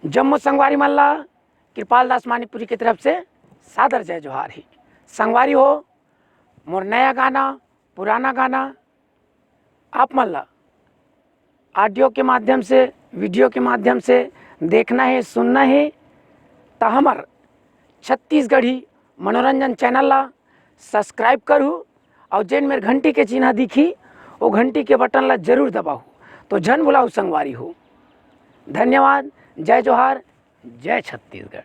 जम्मू संगवारी मल्ला कृपाल दास मानीपुरी की तरफ से सादर जय जोहार ही। संगवारी हो मोर नया गाना पुराना गाना आप मल्ला ऑडियो के माध्यम से वीडियो के माध्यम से देखना है सुनना है तो हमार छत्तीसगढ़ी मनोरंजन चैनल ला सब्सक्राइब करूँ और जेन मेरे घंटी के चिन्ह दिखी वो घंटी के बटन ला जरूर दबाऊ तो जन बुलाऊ संगवारी हो। धन्यवाद। जय जोहार जय छत्तीसगढ़।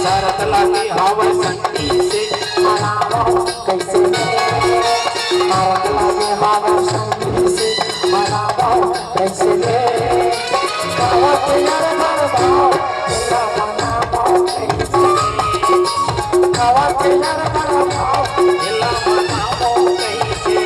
शरत लगी हवा संगी से मनावो कैसे शरत लगी हवा संगी से मनावो कैसे गावत यार मनावो मनावो कैसे गावत यार मनावो मनावो कैसे।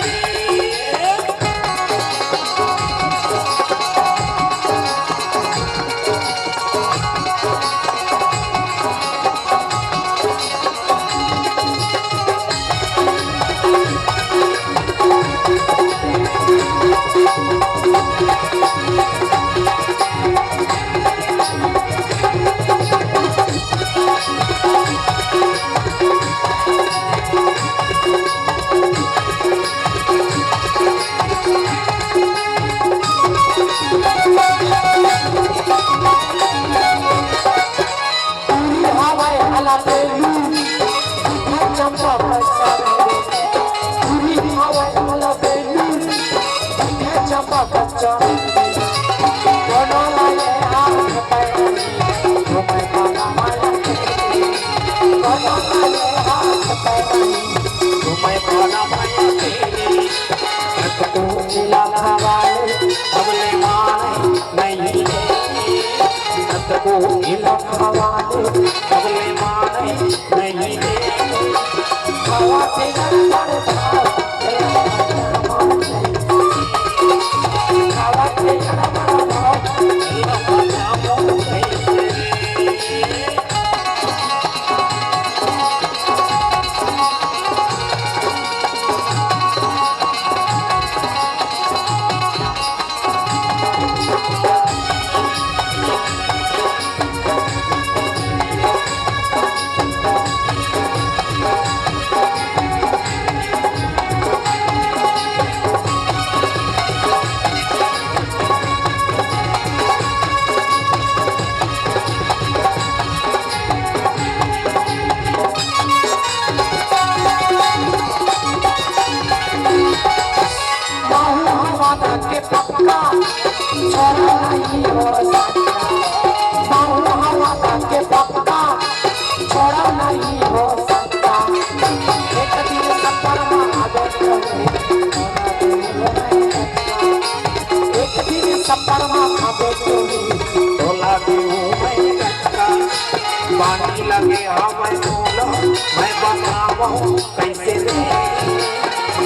बनावो कैसे रे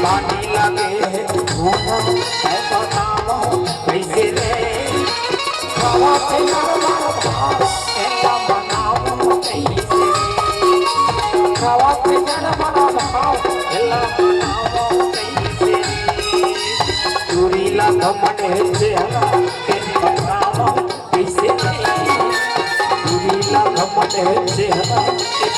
पानी लगे धुना मैं बनावो कैसे रे खावा पे नरवा एला बनावो कैसे खावा पे नरवा एला बनावो कैसे चूरी ला घमंड से हला के बनावो कैसे रे चूरी ला घमंड से हला के